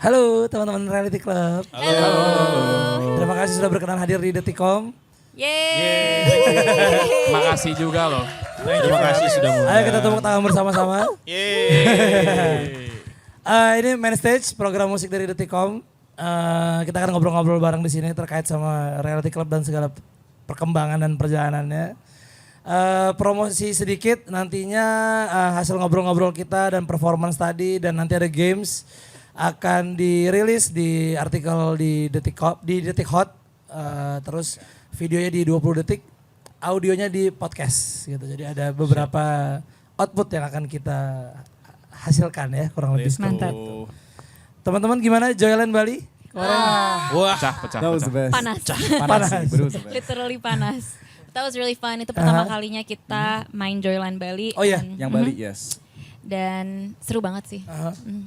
Halo teman-teman Reality Club. Halo. Terima kasih sudah berkenan hadir di Detikom. Yeay. Makasih juga loh. Terima kasih sudah mau. Ayo kita tepuk tangan bersama-sama. Ini main stage program musik dari Detikom. Kita akan ngobrol-ngobrol bareng di sini terkait sama Reality Club dan segala perkembangan dan perjalanannya. Promosi sedikit nantinya hasil ngobrol-ngobrol kita dan performance tadi dan nanti ada games akan dirilis di artikel di Detik Hot, terus videonya di 20 detik, audionya di podcast gitu. Jadi ada beberapa output yang akan kita hasilkan ya kurang lebih. Mantap. Teman-teman gimana Joyland Bali? Wah, Pecah. that was the best. Panas. Panas. But it was the best. Literally panas. That was really fun. Itu pertama kalinya kita main Joyland Bali. Oh iya, Yang Bali, yes. Dan seru banget sih.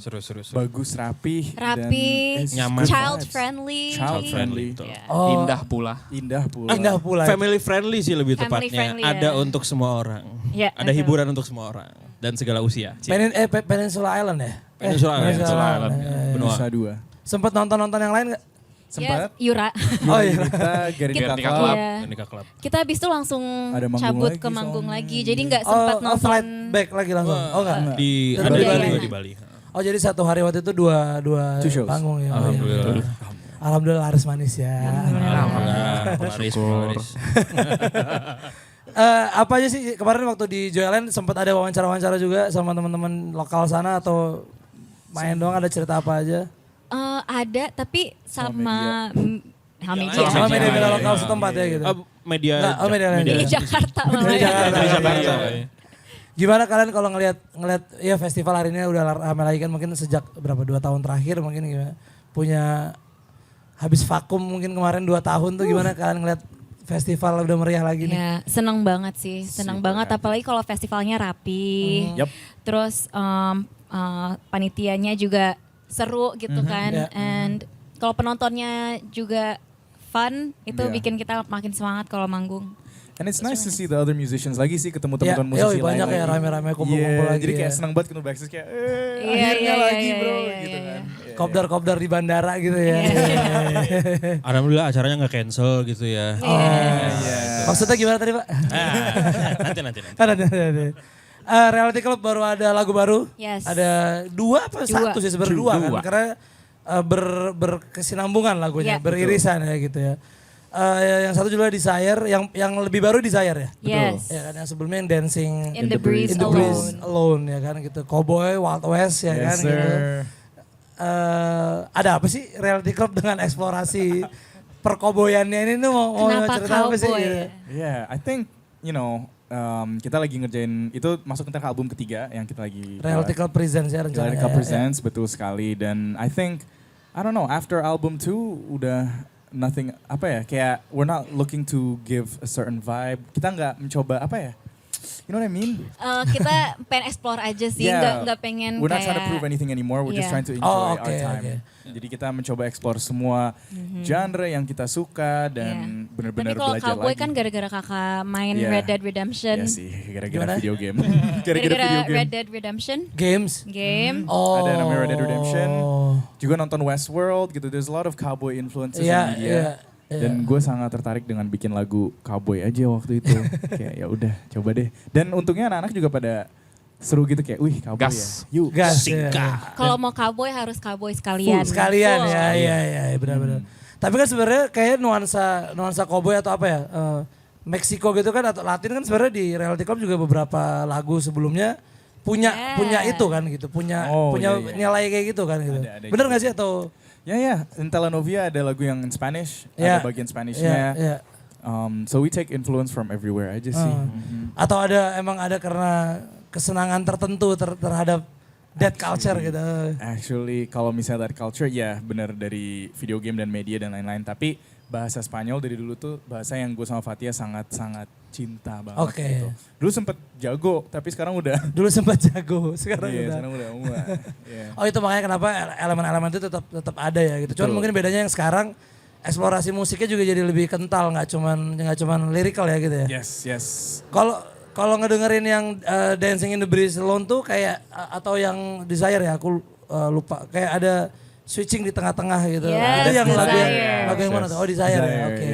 Seru. Bagus, rapi. Rapi, it's nyaman. good child vibes. friendly. Child friendly. Yeah. Oh, Indah pula. Indah pula. indah pula. Family friendly sih lebih Family tepatnya. friendly, Ada ya. untuk semua orang. Ya, Ada betul. hiburan untuk semua orang dan segala usia. Peninsula Island ya? Peninsula Island. Island. Benua. Nusa Dua. Sempet nonton yang lain gak? Sempat. Yes, Yura. Oh iya. Kita Gerindra Gerindra Club. Iya. Nikah Club. Kita habis itu langsung Ada manggung cabut lagi ke manggung soalnya. lagi. Jadi nggak sempat nonton. Flight back lagi langsung. Oh enggak? Di Tetap ada di di Bali. Bali. Iya. Di Bali. Oh jadi satu hari waktu itu dua Two shows. panggung ya. Alhamdulillah. Alhamdulillah laris manis ya. Laris. Apa aja sih kemarin waktu di Joyland sempat ada wawancara-wawancara juga sama teman-teman lokal sana atau main doang, ada cerita apa aja? Ada tapi sama media. Sama media lokal setempat ya gitu. Media. Enggak, oh media lain. Di Jakarta malah. Di Jakarta. Di Jakarta. Gimana kalian kalau ngelihat ya festival hari ini udah ramai lagi kan, mungkin sejak berapa 2 tahun terakhir mungkin gimana? Punya habis vakum mungkin kemarin 2 tahun tuh gimana kalian ngelihat festival udah meriah lagi nih? Ya, seneng banget sih, seneng Super banget. happy. Apalagi kalau festivalnya rapi, Yup. terus panitianya juga seru gitu kan, Ya. and kalau penontonnya juga fun, itu Ya. bikin kita makin semangat kalau manggung. And it's nice to see the other musicians lagi sih, ketemu Ya, teman-teman musisi lain banyak ya lagi. rame-rame kumpul-kumpul Iya, lagi. jadi kayak ya. senang banget ketemu backstage kayak Iya, akhirnya iya, lagi iya, bro iya, gitu iya, kan. iya. Iya. Kopdar-kopdar di bandara gitu ya. Alhamdulillah acaranya nggak cancel gitu ya. Iya. Maksudnya gimana tadi Pak? Nanti. Ada. Reality Club baru ada lagu baru. Yes. Ada 2 apa 1 sih sebenarnya 2 kan. Karena berkesinambungan lagunya, Iya. beririsan ya gitu ya. Yang satu juga Desire, yang lebih baru Desire ya. Yes. Ya kan yang sebelumnya yang Dancing In the Breeze in the Breeze Alone. Alone ya kan gitu. Cowboy, Wild West ya kan Yes gitu. sir. Ada apa sih Reality Club dengan eksplorasi perkoboyannya ini tuh mau Kenapa cerita apa sih? cowboy Gitu. ya? Yeah, I think kita lagi ngerjain itu masuk ke album ketiga yang kita lagi Reality Club Presents ya Reality rencananya. Club ya. Presents, betul sekali. Dan I think, I don't know, after album 2 udah nothing, apa ya, kayak we're not looking to give a certain vibe. Kita nggak mencoba, apa ya, you know what I mean? Kita pengen explore aja sih, Yeah. nggak pengen We're not kayak. trying to prove anything anymore, we're just Yeah. trying to enjoy Oh, our oke, time. oke. Jadi kita mencoba explore semua genre yang kita suka dan Tapi benar-benar kalau belajar cowboy lagi. kan gara-gara kakak main Yeah. Red Dead Redemption. Iya sih, gara-gara Gimana? video game. Gara-gara Red Dead Redemption Games. game. Oh. Ada namanya Red Dead Redemption. Juga nonton Westworld gitu. There's a lot of cowboy influences Iya, in media. iya. Dan gue sangat tertarik dengan bikin lagu cowboy aja waktu itu. Kayak ya udah, coba deh. Dan untungnya anak-anak juga pada seru gitu kayak, wih cowboy Gas. ya. Yuk. Gas. Kalau mau cowboy harus cowboy sekalian. Sekalian Full. ya, iya benar-benar. Tapi kan sebenarnya kayak nuansa cowboy atau apa ya? Meksiko gitu kan atau Latin kan sebenarnya di Reality Club juga beberapa lagu sebelumnya punya itu kan gitu, punya iya. nilai kayak gitu kan gitu. Ada Bener juga. nggak sih atau? Ya, in Telenovia ada lagu yang in Spanish, Ya. ada bagian Spanishnya. Ya. So we take influence from everywhere aja sih. Atau emang ada karena kesenangan tertentu terhadap dead culture gitu. Actually kalau misalnya dari culture ya benar dari video game dan media dan lain-lain. Tapi bahasa Spanyol dari dulu tuh bahasa yang gue sama Fatia sangat-sangat cinta banget Oke. gitu. Dulu sempet jago tapi sekarang udah. Dulu sempat jago, sekarang Iya, udah. sekarang udah enggak. Iya. Oh itu makanya kenapa elemen-elemen itu tetap ada ya gitu. Cuman Betul. mungkin bedanya yang sekarang eksplorasi musiknya juga jadi lebih kental, nggak cuman lyrical ya gitu ya. Yes. Kalau ngedengerin yang Dancing in the Breeze Alone tuh kayak atau yang Desire ya aku lupa, kayak ada switching di tengah-tengah gitu. Yes, Itu yang Desire. lagu yang mana tuh? Oh Desire ya, oke.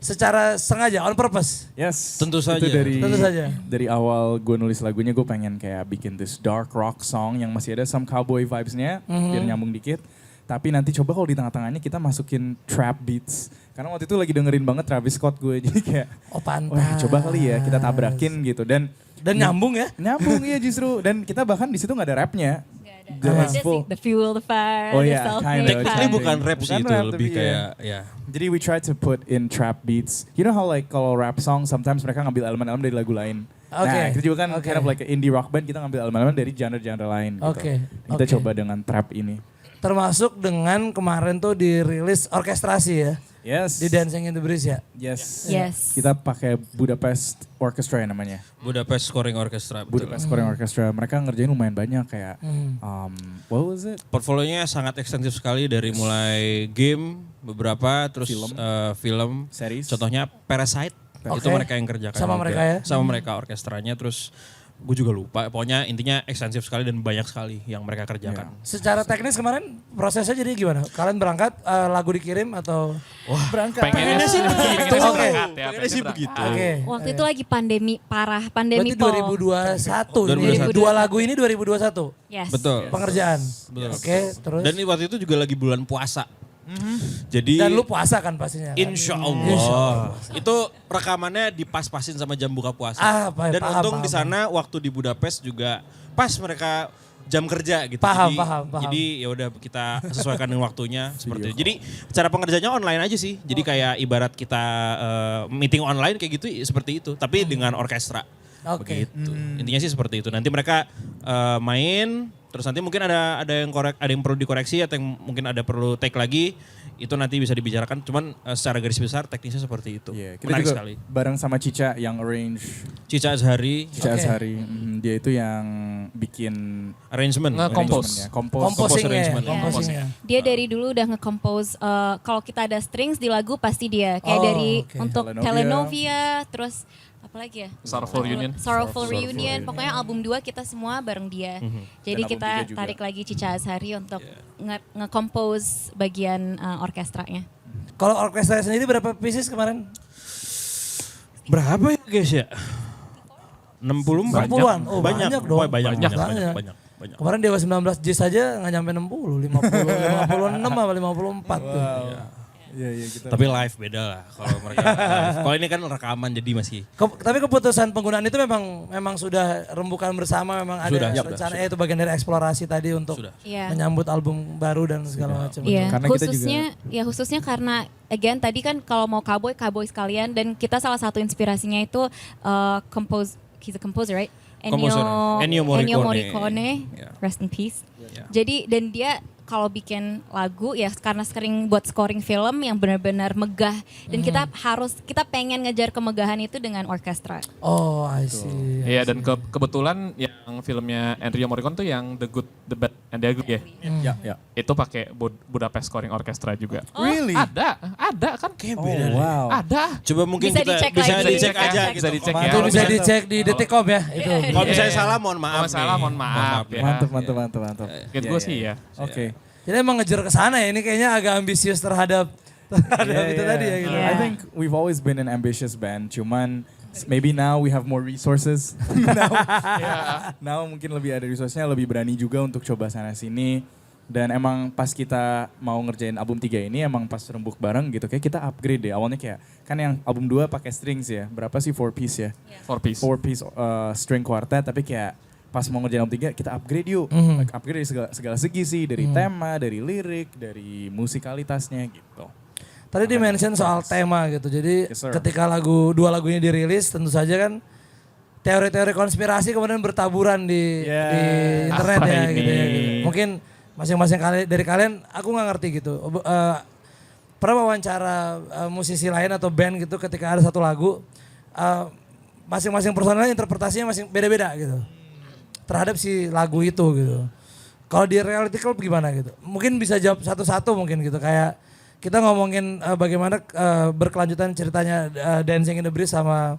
Secara sengaja, on purpose? Yes. Tentu saja. Itu Tentu saja. dari awal gue nulis lagunya gue pengen kayak bikin this dark rock song yang masih ada some cowboy vibes-nya biar nyambung dikit. Tapi nanti coba kalau di tengah-tengahnya kita masukin trap beats. Karena waktu itu lagi dengerin banget Travis Scott gue jadi kayak Oh pantas. wah coba kali ya kita tabrakin gitu dan nyambung ya? nyambung ya justru dan kita bahkan di situ nggak ada rapnya. Ada sih, the fuel, the fire, Oh the yeah, self-made kind of. Technically fire. bukan rap sih Bukan itu, rap, lebih tapi kayak ya. Jadi we try to put in trap beats. You know how like kalau rap song sometimes mereka ngambil elemen-elemen dari lagu lain. Oke, Nah itu juga kan oke. kind of like a indie rock band kita ngambil elemen-elemen dari genre-genre lain gitu. Oke, Kita oke. coba dengan trap ini. Termasuk dengan kemarin tuh dirilis orkestrasi ya. Yes. Di Dancing in the Breeze ya. Yes. Yes. Kita pakai Budapest Orchestra ya namanya. Budapest Scoring Orchestra. Betul. Budapest Scoring Orchestra. Mereka ngerjain lumayan banyak kayak what was it? Portfolionya sangat ekstensif sekali dari mulai game beberapa terus Film. film. Series. Contohnya Parasite. Oke. Itu mereka yang kerjakan. Sama juga. mereka ya? Sama mereka orkestranya terus gue juga lupa. Pokoknya intinya ekstensif sekali dan banyak sekali yang mereka kerjakan. Secara teknis kemarin prosesnya jadi gimana? Kalian berangkat, lagu dikirim atau? Berangkat. Pengennya sih begitu. Oke. Pengennya sih begitu. Oke. Waktu itu lagi pandemi parah, pandemi Berarti Paul. 2021. Ini 2021. dua lagu ini 2021 Yes. Betul. pengerjaan. Betul. Oke, terus. Dan waktu itu juga lagi bulan puasa. Jadi Dan lu puasa kan pastinya. Kan? Insya Allah. Itu rekamannya dipas-pasin sama jam buka puasa. Dan paham, untung paham. di sana waktu di Budapest juga pas mereka jam kerja gitu. Paham, jadi, paham. Jadi ya udah kita sesuaikan dengan waktunya seperti itu. Jadi cara pengerjaannya online aja sih. Jadi kayak ibarat kita meeting online kayak gitu seperti itu. Tapi dengan orkestra. Oke. Begitu. Intinya sih seperti itu. Nanti mereka main, terus nanti mungkin ada yang perlu dikoreksi atau yang mungkin ada perlu take lagi. Itu nanti bisa dibicarakan. Cuman secara garis besar teknisnya seperti itu. Iya, kita Menarik juga sekali. bareng sama Cica yang arrange. Cica Azhari, Cica Oke. Azhari. Dia itu yang bikin arrangement. Nge-compose. Composingnya. arrangement. Composingnya. Dia dari dulu udah nge-compose, kalau kita ada strings di lagu pasti dia. Kayak Oh, dari oke. untuk Telenovia. Telenovia, terus apa lagi ya? Sorrowful Union. Sorrowful Sorrowful Reunion. Reunion. Pokoknya album 2 kita semua bareng dia. Jadi Dan album kita 3 juga. tarik lagi Cica Azhari untuk nge-compose bagian orkestranya. Kalau orkestra sendiri berapa pieces kemarin? Berapa ya guys ya? 64. 60-an. Oh, banyak banyak dong. Wah, banyak, Banyak. banyak. Kemarin Dewa 19 Jazz aja nggak nyampe 60, 56 apa 54 tuh. Iya, iya kita. Tapi live beda lah kalau mereka live. Kalau ini kan rekaman jadi masih Tapi keputusan penggunaan itu memang sudah rembukan bersama, memang ada Sudah, rencana itu bagian dari eksplorasi tadi untuk Sudah. Iya. menyambut album baru dan segala macam. Iya, Karena kita khususnya karena again tadi kan kalau mau cowboy sekalian dan kita salah satu inspirasinya itu he's a composer, right? Komposer. Ennio Morricone. Morricone, Yeah. rest in peace. Yeah. Jadi dan dia kalau bikin lagu ya karena sering buat scoring film yang benar-benar megah dan kita pengen ngejar kemegahan itu dengan orkestra. Oh, I see. Iya dan kebetulan yang filmnya Ennio Morricone tuh yang The Good, The Bad, and The Ugly ya. Ya, ya. Itu pakai Budapest Scoring Orchestra juga. Really? Ada kan? Oh, wow. Ada. Coba mungkin Bisa kita dicek bisa lagi. dicek aja Bisa gitu. dicek Itu ya. bisa Misalnya- dicek di Detikcom ya. Itu. Kalau misalnya salah mohon maaf. Kalau salah nih. mohon maaf ya. Mantap. Kayak gue sih ya. Oke. Jadi emang ngejar ke sana ya. Ini kayaknya agak ambisius terhadap itu tadi ya gitu. I think we've always been an ambitious band, cuman maybe now we have more resources. now mungkin lebih ada resource-nya, lebih berani juga untuk coba sana sini. Dan emang pas kita mau ngerjain album 3 ini emang pas rembuk bareng gitu kayak kita upgrade deh. Awalnya kayak kan yang album 2 pakai strings ya. Berapa sih 4 piece ya? 4 piece. 4 piece string quartet tapi kayak pas mau ngerjain album 3 kita upgrade yuk. Mhm. Upgrade dari segala segi sih, dari tema, dari lirik, dari musikalitasnya gitu. Tadi di-mention soal tema gitu. Jadi Yes, sir. ketika dua lagunya dirilis tentu saja kan teori-teori konspirasi kemudian bertaburan di internet Apa ya ini? gitu ya. Gitu. Mungkin masing-masing dari kalian aku nggak ngerti gitu. Pernah wawancara musisi lain atau band gitu ketika ada satu lagu masing-masing personelnya interpretasinya masing beda-beda gitu. Terhadap si lagu itu gitu. Kalau di Reality Club gimana gitu? Mungkin bisa jawab satu-satu mungkin gitu. Kayak kita ngomongin bagaimana berkelanjutan ceritanya Dancing in the Breeze sama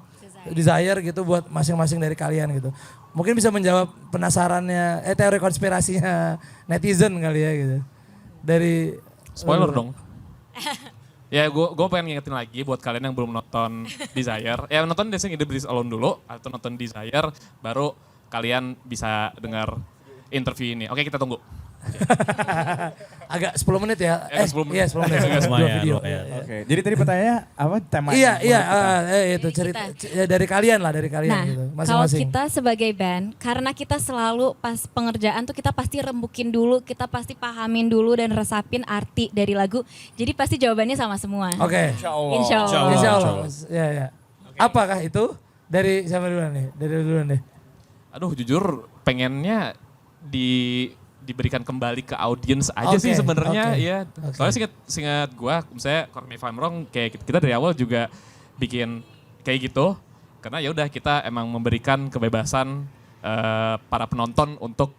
Desire gitu buat masing-masing dari kalian gitu. Mungkin bisa menjawab penasarannya, teori konspirasinya netizen kali ya gitu. dari Spoiler dong. Ya gue pengen ngingetin lagi buat kalian yang belum nonton Desire. Ya nonton Dancing in the Breeze Alone dulu atau nonton Desire baru kalian bisa dengar interview ini. Oke kita tunggu. Agak 10 menit ya. Ya, 10 menit. Iya 10 menit. Dua Lumayan, video. lumayan. Iya. Oke, jadi tadi pertanyaannya apa tema? Iya, yang iya, menurut kita? itu cerita dari kalian lah, dari kalian Nah, gitu. kalau Masing-masing. kita sebagai band, karena kita selalu pas pengerjaan tuh kita pasti rembukin dulu, kita pasti pahamin dulu dan resapin arti dari lagu. Jadi pasti jawabannya sama semua. Oke. Insya Insya Allah. Allah. Insya Allah. Ya, ya. Apakah itu dari siapa duluan nih? Dari duluan deh. Aduh jujur pengennya diberikan kembali ke audiens aja Oke, sih sebenarnya oke, ya. oke. Soalnya seingat gue, misalnya correct me if I'm wrong, kayak kita dari awal juga bikin kayak gitu. Karena ya udah kita emang memberikan kebebasan para penonton untuk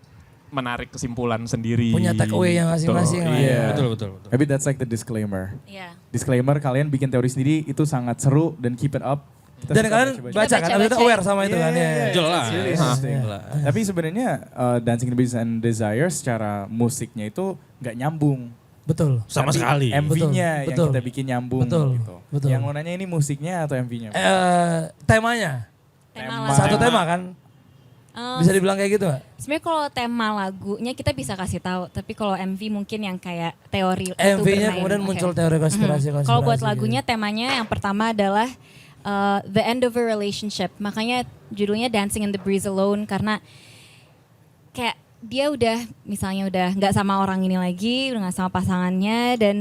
menarik kesimpulan sendiri. Punya take away yang masing-masing lah ya. Iya. Betul, betul, betul. Maybe that's like the disclaimer. Iya. Disclaimer kalian bikin teori sendiri itu sangat seru dan keep it up. Kita Dan suka kalian baca-baca. baca kan, Baca-baca. abis itu aware sama itu Iya, kan. iya, Ya, iya. ya. Jelas. It's really Hah. interesting. Jelas. Tapi sebenarnya Dancing in the Breeze and Desire secara musiknya itu nggak nyambung. Betul. Sama Tapi sekali. MV-nya yang Betul. kita bikin nyambung Betul. gitu. Betul. Yang mau nanya ini musiknya atau MV-nya? Temanya, Tema satu lagu. tema kan? Bisa dibilang kayak gitu gak? Sebenarnya kalau tema lagunya kita bisa kasih tahu, tapi kalau MV mungkin yang kayak teori itu MV-nya bermain. kemudian Oke. muncul teori konspirasi-konspirasi. Kalau buat gitu. lagunya temanya yang pertama adalah the end of a relationship. Makanya judulnya Dancing in the Breeze Alone karena kayak dia udah misalnya udah nggak sama orang ini lagi, udah nggak sama pasangannya dan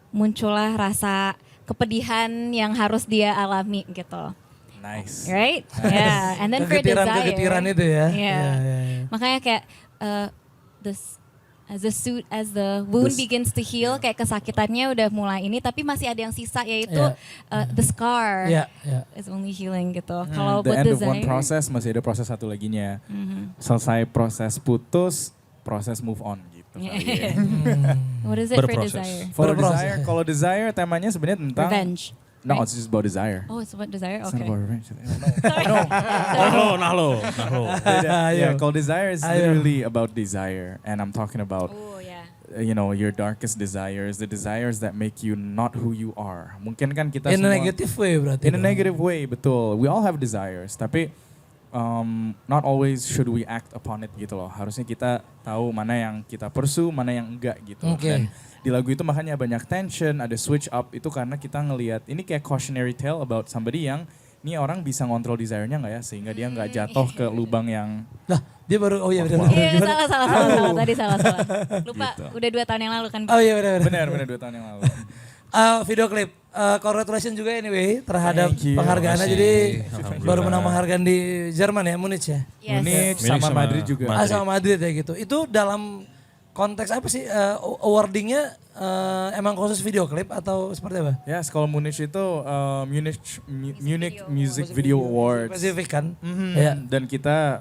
muncullah rasa kepedihan yang harus dia alami gitu. Nice. Right? Yeah. And then for Desire. Kegetiran itu ya. Yeah. Iya, iya, iya. Makanya kayak as the wound This- begins to heal, kayak kesakitannya udah mulai ini, tapi masih ada yang sisa yaitu Yeah. the scar Iya, iya. is only healing gitu. Kalau The buat end of Desire, one process masih ada proses satu laginya. Selesai proses putus, proses move on gitu. kali ya. what is it for Berproses. Desire? For Berproses. Desire, kalau Desire temanya sebenarnya tentang Revenge. No, right? it's just about desire. Oh, it's about Desire. It's not Okay. about revenge. Nahlo. Yeah, Ayo. kalau desire is Ayo. literally about desire, and I'm talking about Oh yeah. your darkest desires, the desires that make you not who you are. Mungkin kan kita In a semua negative way berarti. in a dong. negative way, betul. We all have desires, tapi not always should we act upon it gitu loh. Harusnya kita tahu mana yang kita pursue, mana yang enggak gitu. Oke. Dan di lagu itu makanya banyak tension, ada switch up itu karena kita ngelihat ini kayak cautionary tale about somebody yang ini orang bisa ngontrol desire-nya nggak ya sehingga dia nggak jatuh ke lubang yang Lah, dia baru, oh iya benar. Iya salah tadi salah. Lupa Gitu. udah 2 tahun yang lalu kan. Oh iya benar. benar 2 tahun yang lalu. Video klip, congratulations juga anyway terhadap Thank you. penghargaannya. Makasih. Jadi Alhamdulillah. baru menang penghargaan di Jerman ya, Munich ya. Yes. Munich Munich sama sama Madrid juga. Madrid. Sama Madrid ya gitu. Itu dalam konteks apa sih awardingnya emang khusus video klip atau seperti apa? Ya, kalau Munich itu Munich Music Video Awards. Spesifik kan? Mhm. Ya. Dan kita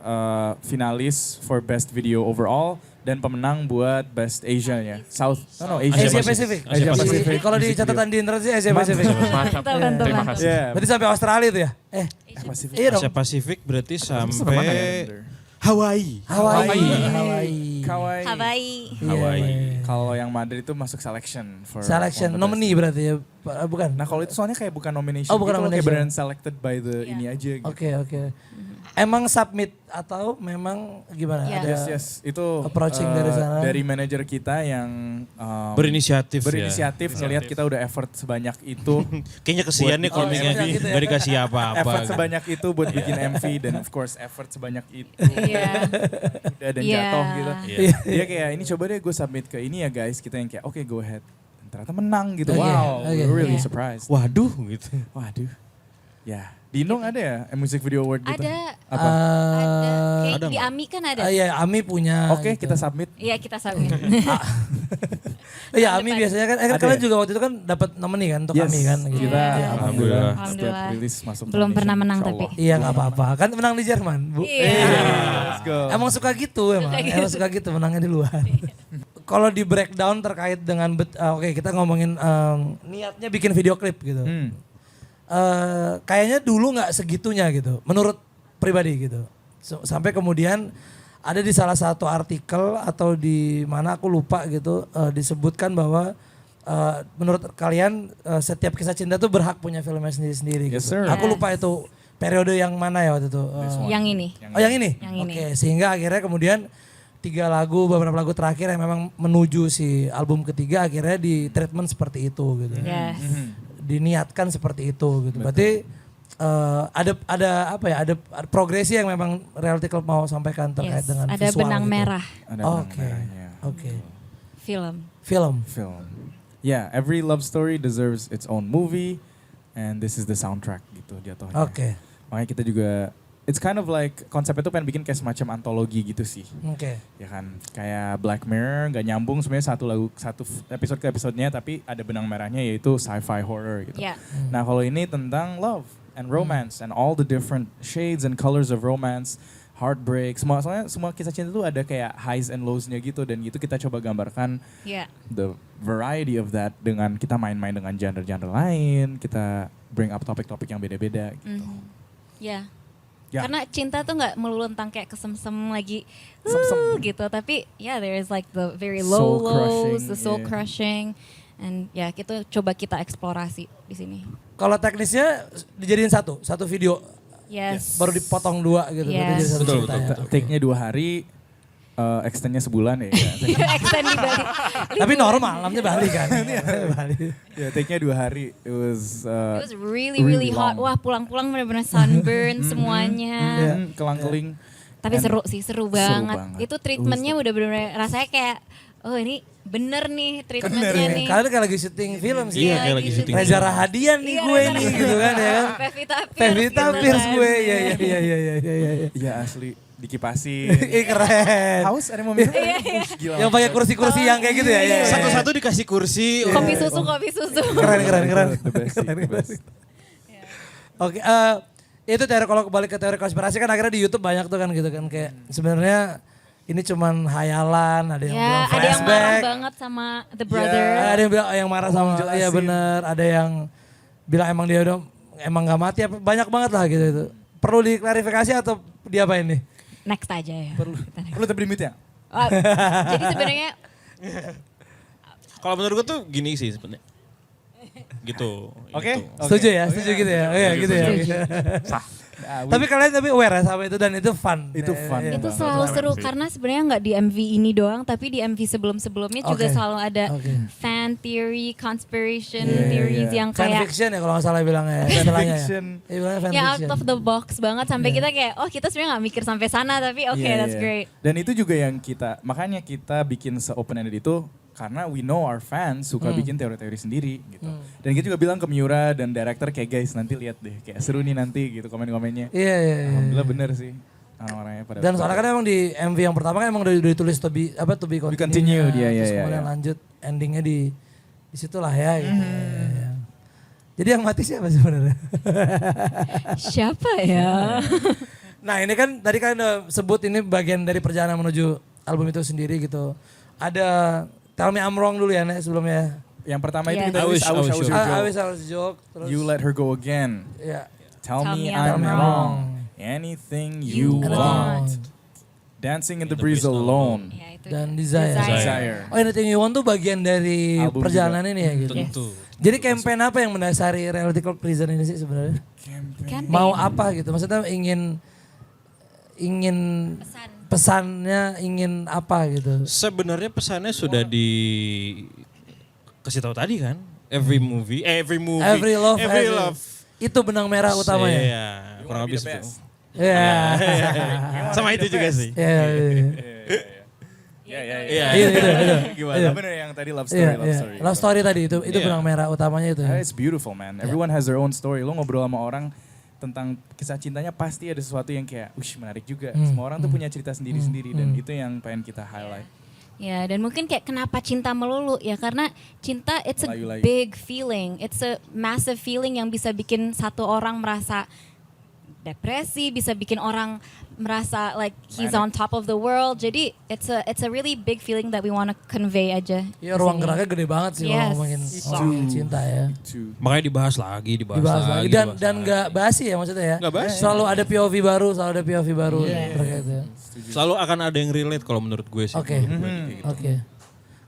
finalis for Best Video Overall dan pemenang buat Best Asia ya. Asia Asia Pacific. Pacific. Asia Pacific. Kalau di Music catatan di internet sih Asia Pacific. Mantap. Mantap, Terima mantap. kasih. Yeah. Berarti sampai Australia itu ya? Pacific. Iya dong. Asia Pasifik berarti Sampai mana ya? sampai Hawaii. Hawaii. Hawaii. Hawaii. Hawaii. Kalau yang Madrid itu masuk selection for Selection, all the best. nominee berarti ya? Bukan? Nah, kalau itu soalnya kayak bukan nomination. Oh, bukan gitu loh, nomination. Kayak beneran selected by the Iya. ini aja gitu. Oke, oke. Emang submit atau memang gimana? Iya. Ada Yes. Itu approaching dari sana. dari manajer kita yang Berinisiatif ya. berinisiatif ngelihat kita udah effort sebanyak itu. Kayaknya kesian nih Oh, komiknya iya, gitu ya. gak dikasih apa-apa. effort gitu. sebanyak itu buat bikin MV dan of course effort sebanyak itu Iya. udah dan Iya. jatuh gitu. Iya. Dia kayak ini coba deh gue submit ke ini ya guys, kita yang kayak oke go ahead. Dan ternyata menang gitu. Oke, Wow, oke. we're really Iya. surprised. Waduh gitu. Waduh. Ya, di Indong ada ya music video award gitu? Ada. Apa? Ada. Kayak Ada di nggak? AMI kan ada. Iya, Ami punya. Oke, gitu. kita submit. Iya kita submit. Iya, Ami biasanya kan, Ada kalian ya? juga waktu itu kan dapat nominee kan untuk Ami kan. Gitu. Kita Iya. alhamdulillah Alhamdulillah. setiap rilis masuk Belum nomination, pernah menang insya Allah. tapi. Iya nggak apa-apa, kan menang di Jerman, Bu. Iya. Let's go. Emang suka gitu emang suka gitu menangnya di luar. Kalau di breakdown terkait dengan, oke kita ngomongin niatnya bikin video klip gitu. Kayaknya dulu nggak segitunya gitu, menurut pribadi gitu. Sampai kemudian ada di salah satu artikel atau di mana aku lupa gitu disebutkan bahwa menurut kalian setiap kisah cinta tuh berhak punya filmnya sendiri-sendiri Yes, gitu. sir. Aku lupa itu periode yang mana ya waktu itu. Yang ini. Oh yang ini? Yang ini. Oke, sehingga akhirnya kemudian 3 lagu, beberapa lagu terakhir yang memang menuju si album ketiga akhirnya di treatment seperti itu gitu. Yes. Diniatkan seperti itu gitu. Berarti ada apa ya? Ada progresi yang memang Reality Club mau sampaikan terkait Yes. dengan Ada visual benang gitu. merah Ada benang Oke. merahnya. Oke. film. Film. Film. Yeah, every love story deserves its own movie, and this is the soundtrack gitu jatuhnya. Oke. Makanya kita juga, it's kind of like konsepnya tuh pengen bikin kayak semacam antologi gitu sih. Oke. Ya kan, kayak Black Mirror nggak nyambung sebenarnya satu episode ke episodenya, tapi ada benang merahnya yaitu sci-fi horror gitu. Ya. Nah kalau ini tentang love and romance and all the different shades and colors of romance, heartbreak, soalnya semua kisah cinta tuh ada kayak highs and lows-nya gitu, dan itu kita coba gambarkan Ya. the variety of that dengan kita main-main dengan genre-genre lain, kita bring up topik-topik yang beda-beda gitu. Ya. Ya. Karena cinta tuh nggak melulu tentang kayak kesem-sem lagi Sem-sem. gitu, tapi there is like the very Soul low lows, crushing, the soul yeah. crushing, and ya kita coba kita eksplorasi di sini. Kalau teknisnya dijadiin satu video Yes. baru dipotong 2 gitu. Yes. Berarti jadi satu Betul, ceritanya. Take-nya 2 hari, extend-nya sebulan ya. Extend di Bali. Tapi normal, alamnya Bali kan. Bali. Ya, take-nya 2 hari. It was, It was really hot. long. Wah, pulang-pulang benar-benar sunburn semuanya. Kelang-keling. Tapi And seru banget. banget. Itu treatmentnya udah bener-bener rasanya kayak, oh ini bener nih treatmentnya nih. Kalian kayak lagi syuting film sih. Iya, kayak lagi syuting. Reza Rahadian nih Iya, gue Reza nih Rahadian. gitu kan ya kan. Pevita Pierce. Pevita gitu Pierce kan. gue. Iya. Iya asli, dikipasin. Ih keren. Haus ada yang mau minum? Gila. Yang pakai kursi-kursi yang kayak gitu ya. Iya. Satu-satu dikasih kursi. Kopi susu. Keren. The best sih, the best. Oke, itu teori kalau kembali ke teori konspirasi kan akhirnya di YouTube banyak tuh kan gitu kan kayak sebenarnya ini cuman hayalan, ada yang bilang Ya, ada yang marah flashback. banget sama The Brother. Ada yang bilang yang marah sama jelasin. iya bener, ada yang bilang emang dia udah emang gak mati apa banyak banget lah gitu itu. Perlu diklarifikasi atau diapain nih? Next aja ya. Kita next. Perlu tapi limit ya? Oh, jadi sebenarnya Kalau menurut gue tuh gini sih sebenarnya. Gitu. Oke. gitu. Setuju ya, setuju gitu ya. Iya gitu ya. Tapi kalian tapi aware ya sama itu dan itu fun. Itu fun. Iya. itu banget. selalu seru karena sebenarnya nggak di MV ini doang, tapi di MV sebelum-sebelumnya juga Oke. selalu ada Oke. fan theory, conspiracy Iya, theories iya. yang Fan kayak fiction ya kalau nggak salah bilangnya ya. Istilahnya ya. fiction. Iya bilangnya fan yang fiction. out of the box banget sampai kita kayak kita sebenarnya nggak mikir sampai sana tapi oke Iya, that's iya. great. Dan itu juga yang makanya kita bikin se-open-ended itu karena we know our fans suka bikin teori-teori sendiri gitu. Dan kita juga bilang ke Miura dan director kayak guys nanti lihat deh kayak seru nih nanti gitu komen-komennya. Iya. Alhamdulillah bener sih orang-orangnya pada. Dan soalnya kan emang di MV yang pertama kan emang udah ditulis to be continue. continued, iya, Terus iya, kemudian iya. lanjut endingnya di situlah ya gitu. Iya. Jadi yang mati siapa sebenarnya? Siapa ya? Nah ini kan tadi kan udah sebut ini bagian dari perjalanan menuju album itu sendiri gitu. Ada Tell Me I'm Wrong dulu ya Nek sebelumnya. Yang pertama itu Yes. kita I tulis wish- I wish I I wish was you your I joke. Wish I Was a Joke. Terus You let her go again. ya. Tell me I'm I'm wrong. wrong. Anything you Anything want. Dancing in the breeze alone. Ya, itu Dan dia. Desire. Desire. Oh Anything You Want tuh bagian dari Album perjalanan ini ya gitu. Tentu. Jadi campaign apa yang mendasari Reality Club Prison ini sih sebenarnya? Kan Mau apa gitu? Maksudnya ingin pesannya ingin apa gitu? Sebenarnya pesannya sudah kasih tahu tadi kan. Every movie. Every love, every has- love. Itu benang merah utamanya. Iya, kurang lebih itu. Iya. Sama itu juga sih. Iya. Iya. Iya. Gimana? Bener yang tadi love story, Iya, love iya. story. Love story tadi itu Iya. benang merah utamanya itu. It's beautiful man. Everyone has their own story. Lo ngobrol sama orang tentang kisah cintanya pasti ada sesuatu yang kayak, menarik juga. Semua orang tuh punya cerita sendiri-sendiri dan itu yang pengen kita highlight. Ya, dan mungkin kayak kenapa cinta melulu ya karena cinta it's a Melayu-layu. big feeling, it's a massive feeling yang bisa bikin satu orang merasa depresi, bisa bikin orang merasa like he's on top of the world. Jadi it's a really big feeling that we want to convey aja. Iya, di ruang sini. geraknya gede banget sih Yes. kalau ngomongin cinta ya. Makanya Makanya dibahas lagi. Dan nggak basi ya maksudnya ya. Nggak basi. Selalu ada POV baru, terkait ya. Selalu akan ada yang relate kalau menurut gue sih. Oke. Menurut gue kayak gitu. Oke.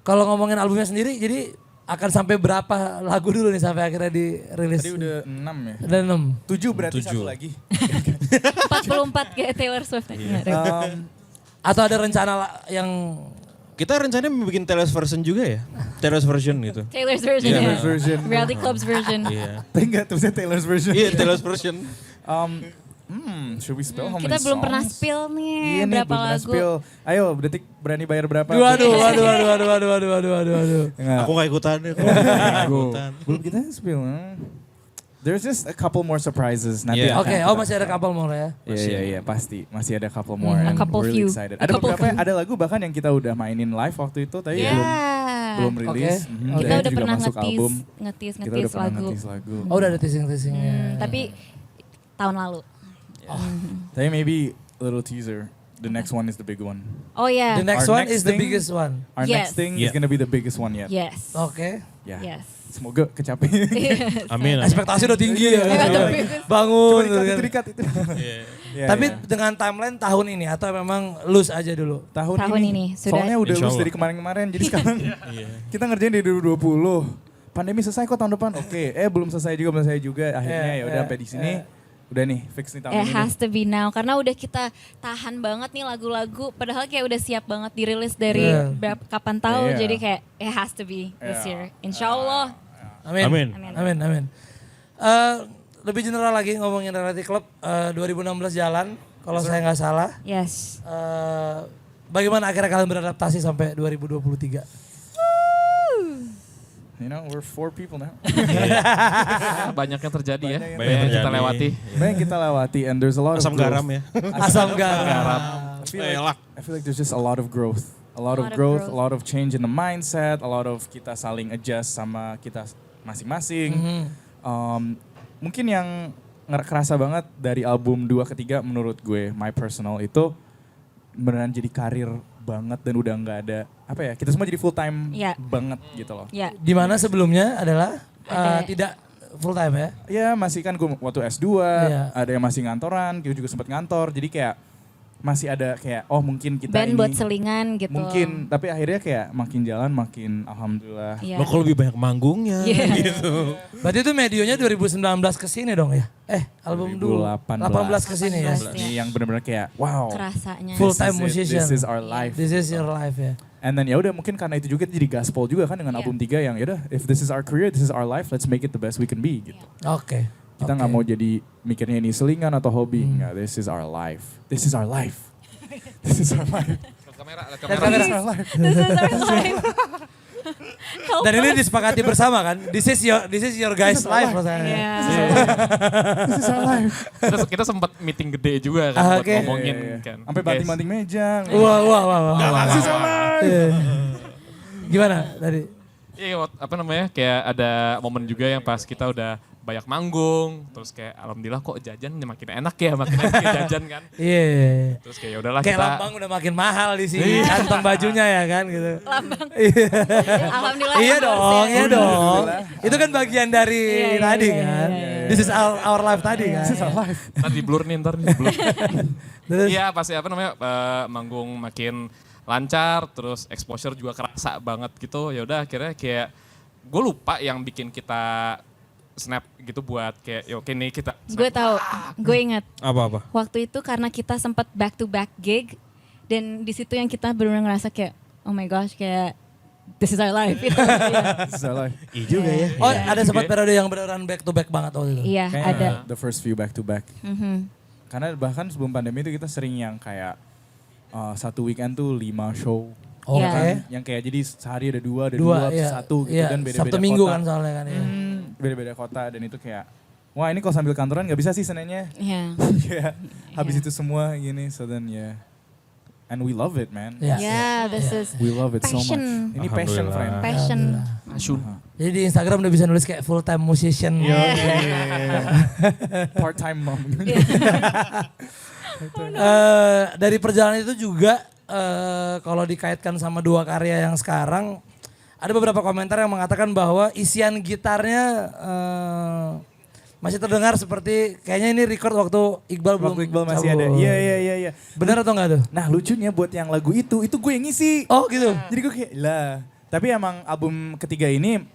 Kalau ngomongin albumnya sendiri, jadi akan sampai berapa lagu dulu nih sampai akhirnya dirilis? Tadi udah 6 ya. Ada 6. 7 berarti 7. satu lagi. 44 kayak Taylor Swift. Atau ada rencana yang Kita rencananya bikin Taylor's version juga ya? Taylor's version gitu. Taylor's version. Iya. ya. Taylor's version. Reality Club's version. Iya. Tapi enggak tuh Taylor's version. Iya, Taylor's version. Should we spill how many Kita belum pernah songs? spill nih Iya nih, berapa belum pernah lagu. spill. Ayo, Detik berani bayar berapa? waduh. Enggak. Aku gak ikutan deh. Aku nggak ikutan. Belum kita spill. There's just a couple more surprises nanti. Yeah. akan Oke, kita- masih ada couple more ya. Iya, pasti. Masih ada couple more. A and couple we're really few. excited. A Ada couple beberapa, few. ada lagu bahkan yang kita udah mainin live waktu itu, tapi Yeah. belum rilis. Oke. Mhm, Kita dan udah juga pernah masuk album. ngetis Kita udah pernah lagu. ngetis lagu. Oh, udah ada teasing-teasingnya. Tapi tahun lalu. Tapi maybe a little teaser. The next one is the big one. Oh ya. The next Our one next is the thing- biggest one. Our Yes. next thing Yeah. is gonna be the biggest one yet. Yes. Oke. Ya. Yes. Semoga kecapai. Amin. Ekspektasi udah tinggi ya. Iya. Bangun. Cuma gitu kan. dikat itu. Ya, Tapi ya. dengan timeline tahun ini atau memang loose aja dulu? tahun ini, sudah. Soalnya udah Insya lulus Allah. dari kemarin-kemarin. Jadi sekarang Iya. kita ngerjain dari 2020. Pandemi selesai kok tahun depan. Oke, belum selesai juga. Akhirnya ya udah sampai di sini. Udah nih fix nih tahun It ini. has to be now karena udah kita tahan banget nih lagu-lagu padahal kayak udah siap banget dirilis dari Yeah. kapan tahu Yeah. jadi kayak it has to be this Yeah. year. Insya Allah. Amin. Amin. Amin. Lebih general lagi ngomongin Reality Club 2016 jalan kalau saya nggak salah. Yes. Bagaimana akhirnya kalian beradaptasi sampai 2023? You know, we're 4 people now. Banyak yang terjadi ya. Banyak yang Banyak yang kita terjadi. lewati. Banyak yang kita lewati and there's a lot of Asam growth. garam ya. Asam garam. I feel like there's just a lot of growth. A lot of growth, a lot of change in the mindset, a lot of kita saling adjust sama kita masing-masing. Mungkin yang kerasa banget dari album 2 ke 3 menurut gue, my personal itu beneran jadi karir banget dan udah nggak ada apa ya, kita semua jadi full time Yeah. banget gitu loh. Ya. Di mana sebelumnya adalah Ada- tidak full time ya? Ya masih kan gue waktu S2, Iya. ada yang masih ngantoran, gue juga sempat ngantor, jadi kayak masih ada kayak oh mungkin kita Band ini buat selingan gitu. mungkin, tapi akhirnya kayak makin jalan makin alhamdulillah. Iya. Lo kok lebih banyak manggungnya Iya. gitu. Berarti itu medionya 2019 ke sini dong ya? Album dulu 18 ke sini ya? 18. Ini yang benar-benar kayak wow. Kerasanya. Full this time is it, musician. This is our life. This is your life ya? And then ya udah mungkin karena itu juga jadi gaspol juga kan dengan Iya. album 3 yang ya udah if this is our career, this is our life, let's make it the best we can be gitu. Oke. Kita nggak mau jadi mikirnya ini selingan atau hobi. Nggak, this is our life. This is our life. This is our life. Kamera, lihat Lihat kamera. kamera. This is our life. This is our life. Dan ini disepakati bersama kan? This is your guys life rasanya. Iya. This is our life. Kita sempat meeting gede juga kan buat Oke. ngomongin Iya, iya. kan. Sampai Guys, banting-banting meja. Wah. This is our life. Iya. Gimana tadi? Iya, apa namanya, kayak ada momen juga yang pas kita udah banyak manggung, terus kayak alhamdulillah kok jajan makin enak ya, makin enak ya jajan kan. Iya. Terus kayak ya udahlah Kayak kita. lambang udah makin mahal di sini, kantong bajunya ya kan gitu. Lambang. Iya. Alhamdulillah. Iya endorse dong, ya. iya dong. Itu kan bagian dari Iya, tadi iya, kan. iya. This is our life tadi kan. This is our life. Ntar di blur nih, ntar di blur. Terus Iya pasti apa namanya, manggung makin lancar, terus exposure juga kerasa banget gitu. Ya udah akhirnya kayak gue lupa yang bikin kita snap gitu buat kayak ya oke nih kita Gue tahu, gue ingat. Apa-apa? Waktu itu karena kita sempat back to back gig dan di situ yang kita benar-benar ngerasa kayak oh my gosh kayak this is our life. Gitu. Iya. This is our life. Iya juga ya. Oh ada sempat periode yang beneran back to back banget waktu itu. Iya, Kayaknya ada. the first few back to back. Mhm. Karena bahkan sebelum pandemi itu kita sering yang kayak satu weekend tuh 5 show. Oke. Iya. Yang kayak jadi sehari ada dua, Iya. satu gitu Iya, dan beda-beda Sabtu Minggu kota. kan soalnya kan ya. Beda-beda kota dan itu kayak wah ini kalau sambil kantoran nggak bisa sih Seninnya. Iya. Kayak habis itu semua gini so then ya and we love it, man. Ya. Yeah, this is We love it so much. passion. Ini passion, Alhamdulillah. friend. Passion. Asyun. Jadi di Instagram udah bisa nulis kayak full time musician. Part time mom. Dari perjalanan itu juga kalau dikaitkan sama dua karya yang sekarang, ada beberapa komentar yang mengatakan bahwa isian gitarnya masih terdengar seperti kayaknya ini record waktu Iqbal belum Waktu Iqbal masih cabut. ada. Iya. Benar atau enggak tuh? Nah lucunya buat yang lagu itu gue yang ngisi. Oh gitu. Jadi gue kayak lah. Tapi emang album ketiga ini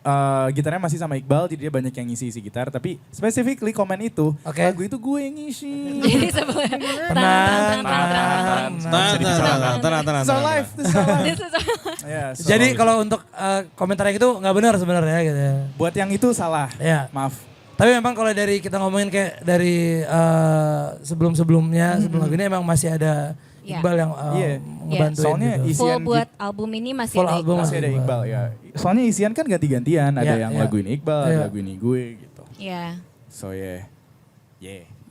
gitarnya masih sama Iqbal, jadi dia banyak yang ngisi gitar. Tapi specifically komen itu, Oke. lagu itu gue yang ngisi. Jadi sebelumnya Tenang. Tenang. It's our life, this is our life. This is Yeah, so- Jadi kalau untuk komentar yang itu nggak benar sebenarnya gitu ya. buat yang itu salah, Ya. maaf. Tapi memang kalau dari kita ngomongin kayak dari sebelum-sebelumnya, sebelum lagu ini emang masih ada Ya. Iqbal yang Iya. ngebantuin Soalnya gitu. full isian buat album ini masih Full ada album Iqbal. masih ada Iqbal ya. Soalnya isian kan ganti-gantian, ada Iya, yang iya. lagu ini Iqbal, ada Iya. lagu ini gue gitu. Iya. So yeah.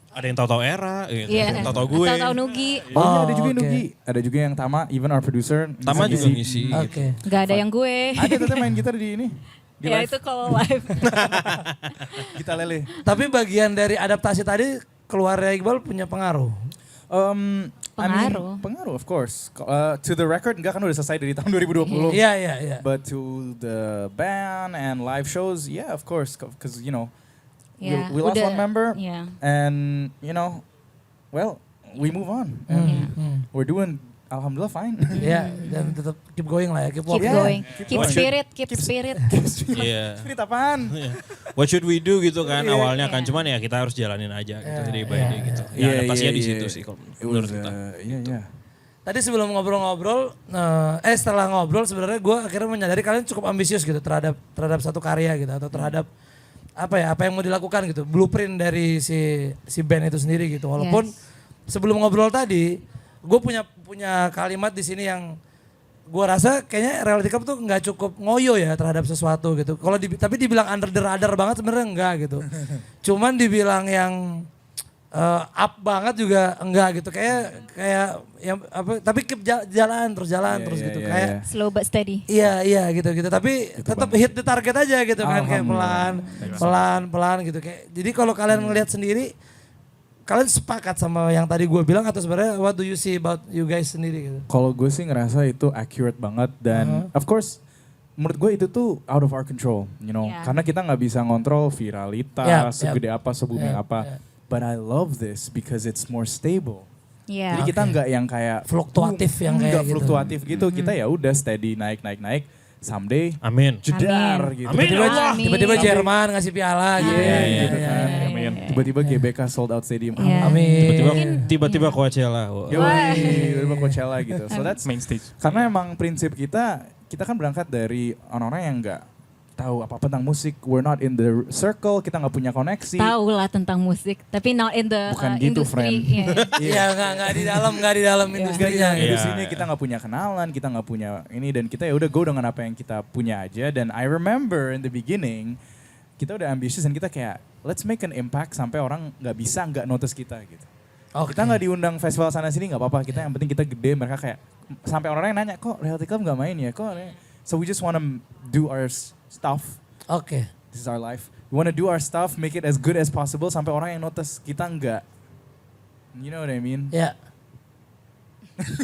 Ada yang tahu-tahu era, gitu. Iya. Ada yang tahu-tahu gue. Tahu Nugi. Oh, iya, ada juga oke. yang Nugi, ada juga yang Tama, even our producer. Tama juga ngisi. Oke. Gak ada yang gue. Ada teteh main gitar di ini. Di Ya live. itu kalau live. Gitar lele. Tapi bagian dari adaptasi tadi keluarnya Iqbal punya pengaruh. Pengaruh. Pengaruh of course. To the record enggak kan udah selesai dari tahun 2020. Iya. But to the band and live shows, yeah, of course, because you know, Ya, we lost udah- one member, Iya. and you know, well, we move on, and we're doing, alhamdulillah, fine. Iya, dan tetap keep going lah ya, keep Keep walking. Yeah, going. keep Keep going. spirit, keep spirit. Iya. Spirit apaan? What should we do gitu kan Iya. awalnya kan, cuman ya kita harus jalanin aja gitu, Iya, jadi by iya, day gitu. Ya Iya, adaptasinya iya, di situ iya. sih kalau It menurut was, kita. yeah. Tadi sebelum ngobrol-ngobrol, setelah ngobrol sebenarnya gue akhirnya menyadari kalian cukup ambisius gitu terhadap satu karya gitu atau terhadap apa yang mau dilakukan gitu, blueprint dari si band itu sendiri gitu. Walaupun sebelum ngobrol tadi, gue punya kalimat di sini yang gue rasa kayaknya Reality Club tuh nggak cukup ngoyo ya terhadap sesuatu gitu. Tapi dibilang under the radar banget sebenarnya enggak gitu. Cuman dibilang yang up banget juga enggak gitu, kayak yang apa, tapi keep jalan terus gitu kayak Slow but steady. iya gitu tapi tetap hit the target aja gitu kan, kayak pelan gitu kayak. Jadi kalau kalian ngelihat sendiri, kalian sepakat sama yang tadi gue bilang atau sebenarnya what do you see about you guys sendiri gitu? Kalau gue sih ngerasa itu accurate banget dan of course menurut gue itu tuh out of our control, you know, Yeah. karena kita nggak bisa ngontrol viralitas, Yeah, segede apa, se-booming Yeah, apa. yeah. But I love this because it's more stable. Iya. Jadi kita nggak yang kayak Fluktuatif yang kayak nggak gitu. fluktuatif gitu. Kita ya udah steady naik. Someday Amin. jedar Amin. gitu. Amin. Tiba-tiba Amin. Jerman ngasih piala gitu ya. gitu Iya, kan. iya. Amin. Tiba-tiba GBK sold out stadium. Iya. Amin. Tiba-tiba Coachella. Wah. Tiba-tiba Coachella gitu. So that's Main stage. karena emang prinsip kita kan berangkat dari orang-orang yang nggak tahu apa-apa tentang musik. We're not in the circle, kita nggak punya koneksi. Tahu lah tentang musik, tapi not in the Bukan gitu, industry. friend. Iya. Iya, nggak di dalam industrinya. Iya. gitu. Di sini kita nggak punya kenalan, kita nggak punya ini, dan kita ya udah go dengan apa yang kita punya aja. Dan I remember in the beginning kita udah ambitious dan kita kayak let's make an impact sampai orang nggak notice kita gitu. Oke. Kita nggak diundang festival sana sini nggak apa-apa, kita yang penting kita gede, mereka kayak sampai orang yang nanya kok Reality Club nggak main ya kok. So we just wanna do our stuff. Oke. This is our life. We wanna do our stuff, make it as good as possible sampai orang yang notice kita nggak. You know what I mean? Ya.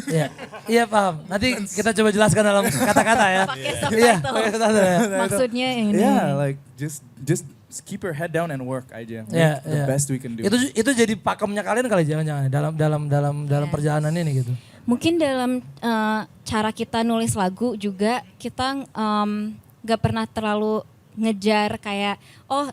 Iya, iya paham. Nanti kita coba jelaskan dalam kata-kata ya. Pakai Iya, subtitle. pakai subtitle ya. Maksudnya ini. Yeah, like just keep your head down and work aja. Make Yeah, the yeah. best we can do. Itu jadi pakemnya kalian kali jangan-jangan dalam perjalanan ini gitu. Mungkin dalam cara kita nulis lagu juga kita gak pernah terlalu ngejar kayak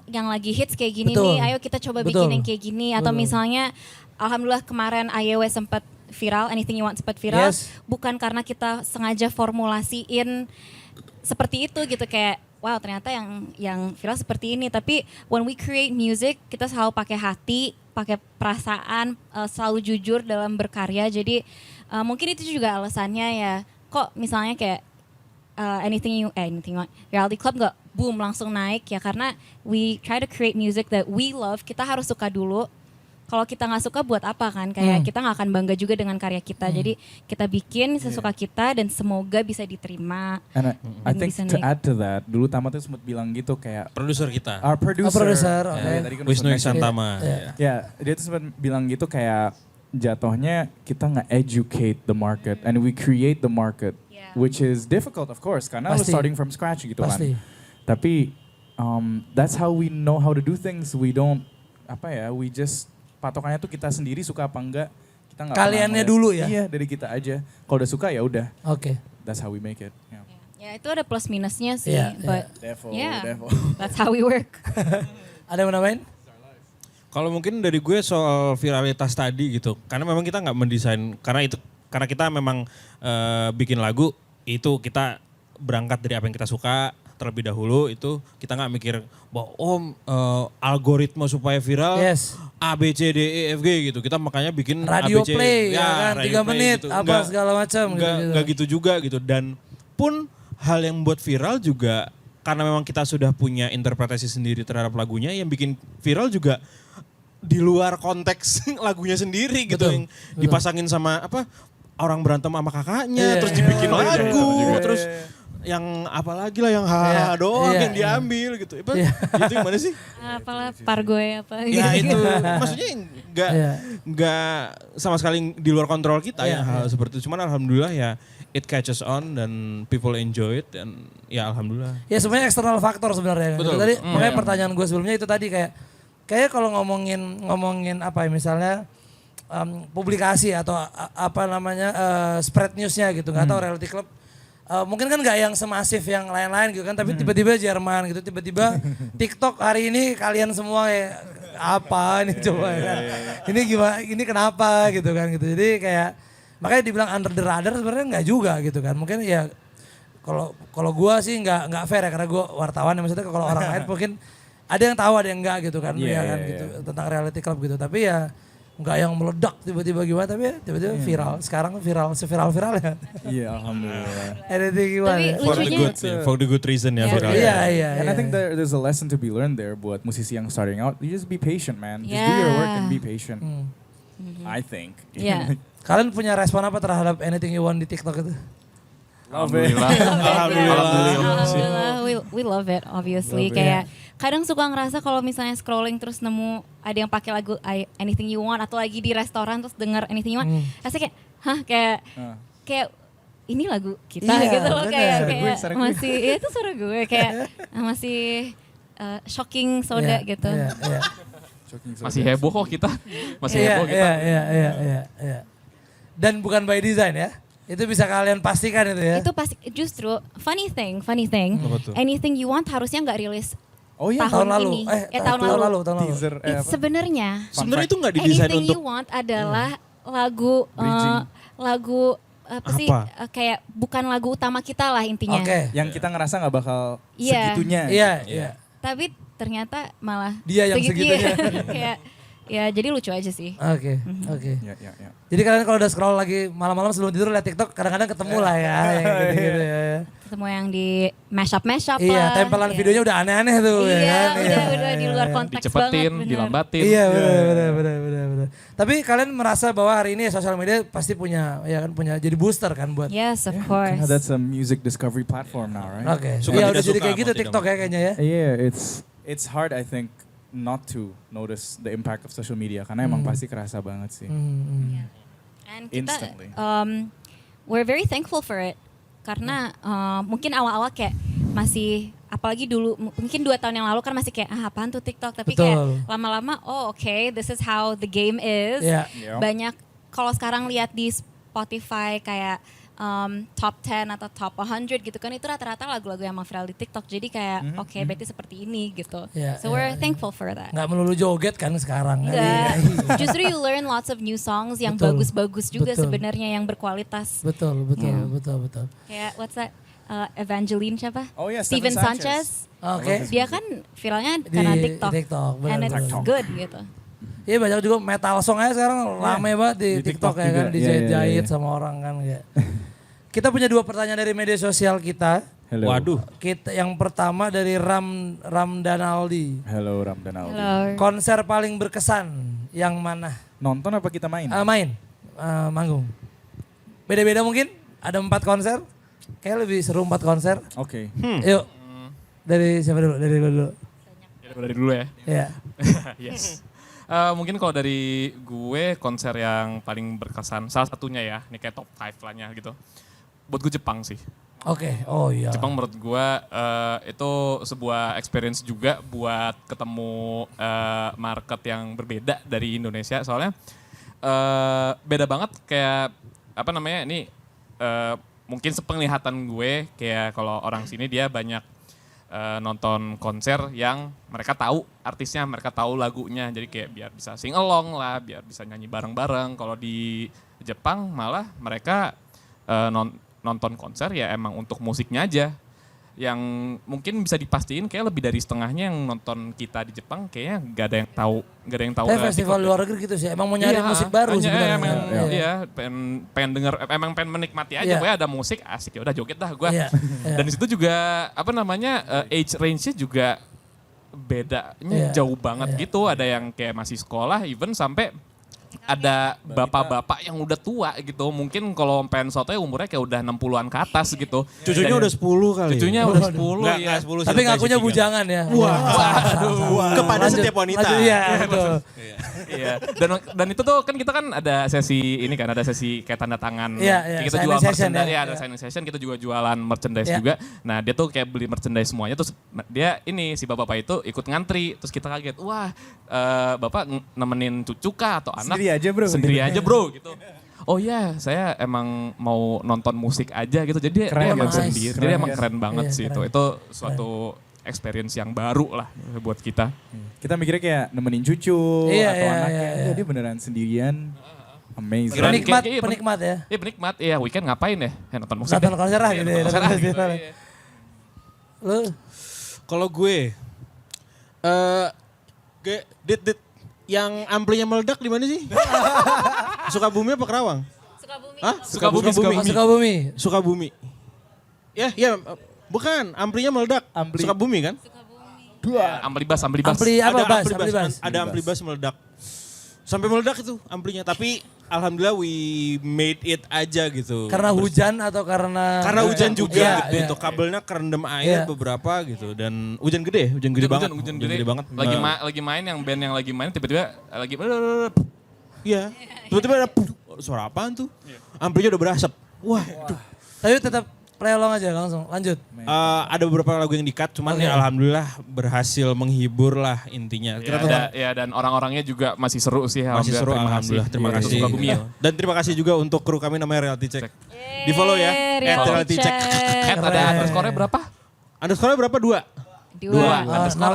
yang lagi hits kayak gini Betul. nih, ayo kita coba Betul. bikin yang kayak gini. Atau Betul. misalnya alhamdulillah kemarin IOW sempat viral, Anything You Want sempat viral, Yes. bukan karena kita sengaja formulasiin seperti itu gitu, kayak wow ternyata yang viral seperti ini. Tapi when we create music kita selalu pakai hati, pakai perasaan, selalu jujur dalam berkarya. Jadi mungkin itu juga alasannya ya kok misalnya kayak Anything You Want, Reality Club gak boom langsung naik ya, karena we try to create music that we love. Kita harus suka dulu, kalau kita nggak suka buat apa kan? Kayak kita nggak akan bangga juga dengan karya kita. Jadi kita bikin sesuka kita dan semoga bisa diterima. And I Dan think bisa to naik. add to that, dulu Tama tuh sempat bilang gitu kayak Produser kita. our producer. Producer, Ya, oke. tadi kan Wisnu sempat Iksan mention. Tama. Ya, dia tuh sempat bilang gitu kayak jatuhnya kita nge-educate the market and we create the market, Yeah. which is difficult of course karena lu Pasti. starting from scratch gitu Pasti. kan. Tapi that's how we know how to do things. We don't we just patokannya tuh kita sendiri suka apa enggak. Kita nggak pernah Kaliannya ngeliat- dulu ya? Iya, dari kita aja. Kalau udah suka ya udah. Oke. That's how we make it. Yeah. Ya itu ada plus minusnya sih, Iya, but Devil, yeah, devil. that's how we work. Ada yang mau nambahin? Kalau mungkin dari gue soal viralitas tadi gitu, karena memang kita nggak mendesain, karena kita memang bikin lagu itu kita berangkat dari apa yang kita suka terlebih dahulu, itu kita nggak mikir bahwa algoritma supaya viral Yes. A B C D E F G gitu, kita makanya bikin Radio A, B, C, play ya kan, radio 3 play menit gitu. apa segala macam Nggak gitu juga gitu, dan pun hal yang buat viral juga karena memang kita sudah punya interpretasi sendiri terhadap lagunya, yang bikin viral juga di luar konteks lagunya sendiri gitu, Betul, yang betul. dipasangin sama orang berantem sama kakaknya, Iya, terus iya, dibikin iya, lagu, iya. terus yang apalagi lah yang Iya, doang iya, yang iya. diambil gitu. Iya. Itu gimana sih? Apalah pargoy apa Ya gitu. itu maksudnya Iya. nggak sama sekali di luar kontrol kita Iya, ya hal seperti itu. Cuman alhamdulillah ya it catches on dan people enjoy it, dan ya alhamdulillah. Ya sebenarnya eksternal faktor sebenarnya. Betul. Itu tadi makanya pertanyaan gue sebelumnya itu tadi kayak kalau ngomongin apa ya misalnya publikasi atau apa namanya spread newsnya gitu, nggak tahu Reality Club. Mungkin kan nggak yang semasif yang lain-lain gitu kan, tapi tiba-tiba Jerman gitu, tiba-tiba TikTok hari ini kalian semua ya apa nih coba ya kan. Ini gimana, ini kenapa gitu kan gitu. Jadi kayak makanya dibilang under the radar sebenarnya nggak juga gitu kan. Mungkin ya kalau gua sih nggak fair ya karena gua wartawan ya, maksudnya kalau orang lain mungkin ada yang tahu ada yang enggak gitu kan, Iya, ya kan iya, gitu tentang Reality Club gitu. Tapi ya nggak yang meledak tiba-tiba gimana, tapi ya tiba-tiba viral. Sekarang viral, seviral-viral ya. Iya, alhamdulillah. Anything gimana? Tapi lucunya- For the good reason ya Iya, viral. Iya. And I think there's a lesson to be learned there buat musisi yang starting out. You just be patient, man. Just do your work and be patient. I think. Iya. Kalian punya respon apa terhadap Anything You Want di TikTok itu? Alhamdulillah. Alhamdulillah, we love it obviously. Love it. Kayak kadang suka ngerasa kalau misalnya scrolling terus nemu ada yang pakai lagu Anything You Want atau lagi di restoran terus denger Anything You Want, rasanya kayak kayak ini lagu kita Iya, gitu loh, bener. kayak Suara gue. masih ya itu suara gue kayak masih shocking soda Iya, gitu. Iya. Masih heboh kok kita. Masih heboh kita. Iya. Dan bukan by design ya. Itu bisa kalian pastikan itu ya. Itu pasti justru funny thing. Apa tuh? Anything You Want harusnya nggak rilis Oh iya, tahun tahun lalu. ini. Tahun lalu. teaser Sebenarnya Sebenarnya itu nggak didesain Anything untuk You Want adalah lagu Bridging. lagu apa sih Apa? kayak bukan lagu utama kita lah intinya. Oke. yang kita ngerasa nggak bakal Iya. segitunya. Iya. Tapi ternyata malah Dia yang segitunya. segitunya. Kayak ya jadi lucu aja sih. Oke. Ya, ya, ya. Jadi kalian kalau udah scroll lagi malam-malam sebelum tidur lihat TikTok kadang-kadang ketemu lah ya. Yang gitu-gitu ya. Ketemu yang di mashup lah. Iya, tempelan Iya. videonya udah aneh-aneh tuh Iya, ya kan. udah di luar konteks banget. Dicepetin, bener. dilambatin. Iya benar. Tapi kalian merasa bahwa hari ini sosial media pasti punya jadi booster kan buat. Yes, of course. Karena that's a music discovery platform now, right? Oke. Suka Iya tidak udah jadi suka, kayak gitu mau tidak TikTok ya kayaknya ya. Yeah, it's hard I think not to notice the impact of social media karena emang pasti kerasa banget sih. And kita Instantly. we're very thankful for it karena mungkin awal-awal kayak masih apalagi dulu mungkin 2 tahun yang lalu kan masih kayak apaan tuh TikTok, tapi Betul. kayak lama-lama oke, this is how the game is. Iya. Yeah. Banyak kalau sekarang lihat di Spotify kayak top 10 atau top 100 gitu kan, itu rata-rata lagu-lagu yang emang viral di TikTok, jadi kayak oke, berarti seperti ini gitu. Iya, So iya. we're thankful for that. Nggak melulu joget kan sekarang. Enggak. Iya. Justru you learn lots of new songs yang Betul. bagus-bagus juga Betul. sebenarnya, yang berkualitas. Betul. Kayak what's that? Evangeline siapa? Oh iya, Steven Stephen Sanchez. Oke. Dia kan viralnya karena Di TikTok. TikTok, benar, And it's benar. good gitu. Iya banyak juga metal song aja sekarang rame banget di Di TikTok, TikTok ya kan, juga. dijahit-jahit Iya. sama orang kan kayak. Kita punya 2 pertanyaan dari media sosial kita. Hello. Waduh. Yang pertama dari Ramdanaldi. Hello Ramdan Aldi. Hello. Konser paling berkesan Yang mana? Nonton apa kita main? Main, manggung. Beda-beda mungkin, ada 4 konser. Kayak lebih seru 4 konser. Oke. Yuk, dari siapa dulu? Dari lu dulu. Ya, dari dulu ya. Iya. Yes. Mungkin kalau dari gue konser yang paling berkesan, salah satunya ya, ini kayak top 5 lah gitu. Buat gue Jepang sih. Oke, oh iya. Jepang menurut gue itu sebuah experience juga buat ketemu market yang berbeda dari Indonesia. Soalnya beda banget kayak apa namanya ini mungkin sepenglihatan gue kayak kalau orang sini dia banyak nonton konser yang mereka tahu artisnya, mereka tahu lagunya. Jadi kayak biar bisa sing along lah, biar bisa nyanyi bareng-bareng. Kalau di Jepang malah mereka nonton konser ya emang untuk musiknya aja. Yang mungkin bisa dipastiin kayak lebih dari setengahnya yang nonton kita di Jepang kayaknya gak ada yang tahu, Kayak festival luar negeri gitu sih, emang mau nyari musik baru sebenarnya. Iya, pengen denger, emang pengen menikmati aja. Gue ada musik asik ya udah joget dah gue. Dan di situ juga apa namanya age range-nya juga bedanya jauh banget gitu. Ada yang kayak masih sekolah, even sampai ada bapak-bapak yang udah tua gitu. Mungkin kalau pengen sotoy umurnya kayak udah 60-an ke atas gitu. Cucunya udah 10 kali. Cucunya udah 10 ya. 10 Tapi ngakunya bujangan ya. Waduh. Kepada setiap wanita. Iya, betul. Iya. Dan itu tuh kan kita kan ada sesi ini kan, ada sesi kayak tanda tangan. Iya, Kita signing jual session merchandise, ya. ada signing session, kita juga jualan merchandise Iya. juga. Nah, dia tuh kayak beli merchandise semuanya terus dia ini si bapak itu ikut ngantri, terus kita kaget. Wah, Bapak nemenin cucu kah atau anak? Sendiri aja, bro. Sendiri aja, bro gitu. Oh iya, saya emang mau nonton musik aja gitu. Jadi Keren, dia emang nice. sendiri. Keren, Jadi emang guys. keren banget Iya, sih keren. itu. Itu suatu experience yang baru lah buat kita. Kita mikirnya kayak nemenin cucu Iya, atau iya, anaknya. iya, iya. Dia beneran sendirian. Amazing. Keren. Penikmat, Iya, penikmat ya. Iya penikmat, iya weekend ngapain ya? Ya nonton musik. Nonton konser lah gitu ya. Konser nonton lah gitu, festival. iya. Lu? Kalau gue, dit, yang amplinya meledak di mana sih? Sukabumi apa Kerawang? Sukabumi. Hah? Sukabumi. Sukabumi. Sukabumi. Ya, bukan. Amplinya meledak. Ampli. Sukabumi kan? Amplibas. Ampli apa bas? ampli Ampli bas. Ada ampli bas meledak. Sampai meledak itu amplinya. Tapi alhamdulillah we made it aja gitu. Karena hujan atau karena? Karena hujan juga Iya, gitu. iya. Itu kabelnya kerendam air Iya. beberapa gitu. Dan hujan gede banget. Hujan gede banget. Lagi main yang band yang lagi main tiba-tiba lagi Iya. Tiba-tiba ada suara apaan tuh? Amplinya udah berasap. Wah, Tapi tetap play along aja langsung. Lanjut. ada beberapa lagu yang di-cut, cuman ya alhamdulillah berhasil menghibur lah intinya. Kita tetap dan orang-orangnya juga masih seru sih. masih seru alhamdulillah. Terima Untuk kasih. Sukabumi ya. Dan terima kasih juga untuk kru kami namanya Reality Check. Di follow ya. Reality Check. Ada underscore-nya berapa? Underscore berapa? 2? Dua.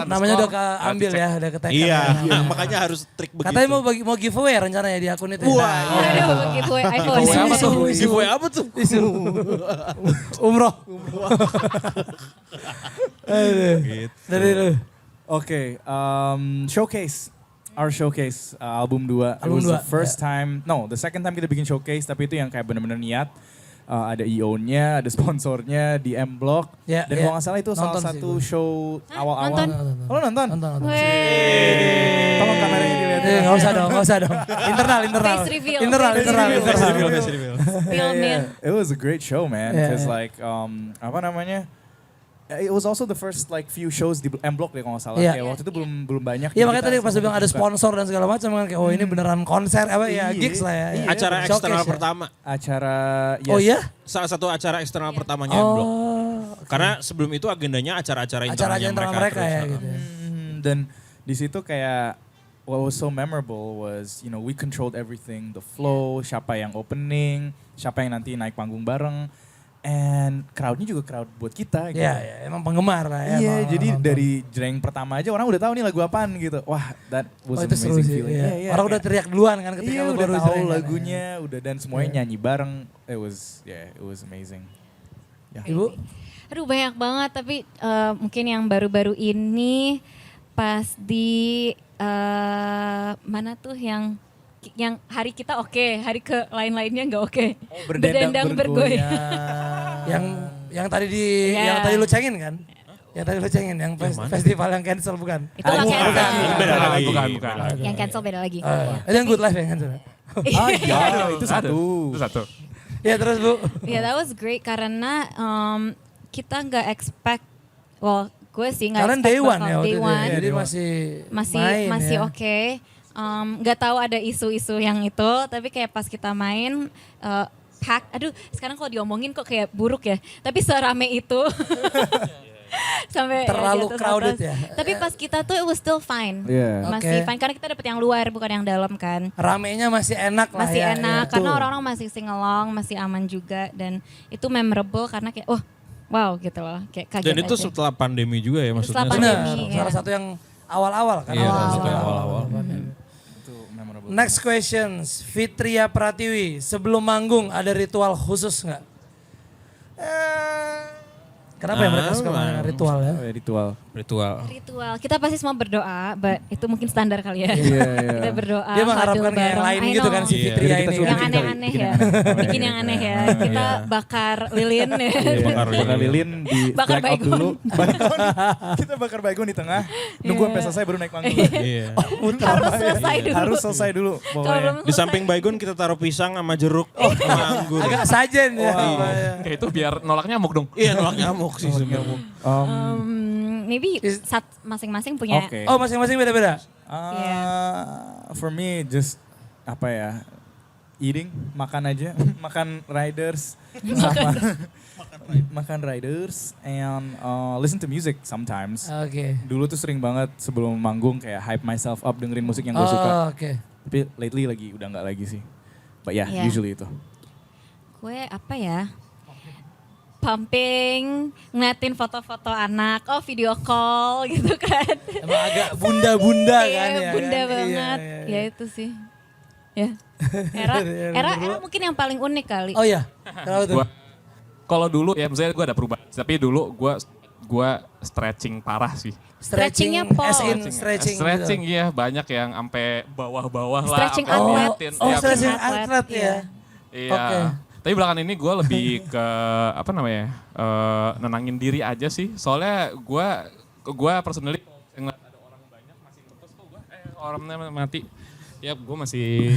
Namanya udah keambil ya, udah ketekan. Iya, ya. makanya harus trik begitu. Katanya mau giveaway rencananya di akun itu. Wah. Nah, Aduh, giveaway iPhone. Giveaway apa tuh? Isu. Giveaway apa tuh? Umroh. Aduh. Gitu. Dari lu. Oke, showcase. Our showcase album 2. Album It was the dua, first time, the second time kita bikin showcase, tapi itu yang kayak bener-bener niat. Ada EO-nya, ada sponsornya di M Block. Ya, Dan ya. kalau nggak salah itu salah Nonton sih satu gue. show awal-awal. Nonton? Oh, lo nonton? Nonton. Wey. Tolong kameranya dilihat. Nggak usah dong. Internal. Face reveal. Internal. Face reveal. Filmin. It was a great show, man. Yeah, Because yeah. like, apa namanya? It was also the first like few shows di M Block deh kalau nggak salah. Iya. Kayak waktu itu belum banyak. Iya Jadi makanya kita tadi pas sempat bilang ada buka. sponsor dan segala macam kan kayak oh ini beneran konser apa ya Iya. gigs lah ya. Iya. Acara Showcase eksternal ya. pertama. Acara. Oh iya? Salah satu acara eksternal pertamanya M Block. Oh. Karena sebelum itu agendanya acara-acara Acara internalnya internal mereka terus. ya gitu. Dan di situ kayak what was so memorable was we controlled everything, the flow, siapa yang opening, siapa yang nanti naik panggung bareng, and crowdnya juga crowd buat kita. Gitu. Iya, ya, emang penggemar lah ya. Iya, emang jadi nonton. dari jreng pertama aja orang udah tahu nih lagu apaan gitu. Wah, that was Oh an itu seru amazing sih. feeling. Iya. Iya, Orang udah kayak- teriak duluan kan ketika Iya, lu udah baru tahu jreng kan. lagunya, udah dan semuanya Iya. nyanyi bareng. It was amazing. Ibu? Aduh banyak banget tapi mungkin yang baru-baru ini pas di mana tuh yang hari kita oke, hari ke lain-lainnya nggak oke. Berdendang bergoyang. yang tadi Iya. yang tadi lu cengin kan? Ya tadi lo cengin yang festival yang cancel bukan? Itu nggak cancel. Beda lagi. Bukan. Yang cancel beda lagi. Itu yang Good Life yang cancel. iya, itu satu. Itu satu. Ya terus Bu. Yeah, that was great karena kita nggak expect, well gue sih nggak Kalian expect day one bakal ya waktu day itu. one. Jadi masih Masih oke. Nggak tahu ada isu-isu yang itu, tapi kayak pas kita main pack, aduh sekarang kalau diomongin kok kayak buruk ya, tapi serame itu. Sampai Terlalu di atas crowded atas. ya? Tapi pas kita tuh it was still fine. Yeah. Masih Oke. fine karena kita dapet yang luar bukan yang dalam kan. Ramenya masih enak lah Masih ya. enak ya. karena Betul. orang-orang masih sing along, masih aman juga dan itu memorable karena kayak wow gitu loh, kayak kaget Dan itu aja. setelah pandemi juga ya maksudnya. Setelah pandemi. Benar, ya. salah satu yang awal-awal kan. Iya, Awal-awal. salah satu yang awal-awal. Itu memorable. Next questions, Fitria Pratiwi. Sebelum manggung ada ritual khusus nggak? Kenapa ya mereka suka main ritual ya? Ritual. Ritual. Kita pasti semua berdoa, but itu mungkin standar kali ya. Iya. Kita berdoa. Dia mengharapkan huddle kayak yang bareng. lain I gitu know. kan si Iya. Fitria Kita ini. suka Yang ya. aneh-aneh ya. Bikin yang aneh ya. Kita bakar lilin ya. Bakar Bakar lilin di Bakar black out baygon. dulu. Baygon. Kita bakar baygon di tengah. Nunggu sampai selesai baru naik panggung. Iya. Harus selesai dulu. Harus selesai dulu Kalau pokoknya. belum Di samping baygon kita taruh pisang sama jeruk sama anggur. Agak sajen ya. Kayak itu biar nolak nyamuk dong. Iya nolak nyamuk sih sebenarnya. maybe masing-masing punya. Oke. Oh masing-masing beda-beda? For me just apa ya, eating, makan aja, makan riders, sama makan riders and listen to music sometimes. Oke. Dulu tuh sering banget sebelum manggung kayak hype myself up dengerin musik yang gue suka. Oke. Tapi lately lagi udah nggak lagi sih. But yeah, Yeah. usually itu. Gue apa ya? Pumping, ngeliatin foto-foto anak, video call gitu kan. Emang agak bunda-bunda kan Iya, ya. bunda kan? banget. Iya, iya. Ya itu sih. Ya. Era mungkin yang paling unik kali. Oh iya. Kenapa tuh? Kalau dulu ya misalnya gue ada perubahan. Tapi dulu gue stretching parah sih. Stretchingnya as in pause. Stretching iya banyak yang sampai bawah-bawah lah. Stretching sampai outlet. ngeliatin. Oh, Iya, stretching outlet, outlet ya. Iya. Oke. Tapi belakangan ini gue lebih ke apa namanya nenangin diri aja sih. Soalnya gue personally ngeliat ada orang banyak masih ngepost kok gue orangnya mati. Ya gue masih.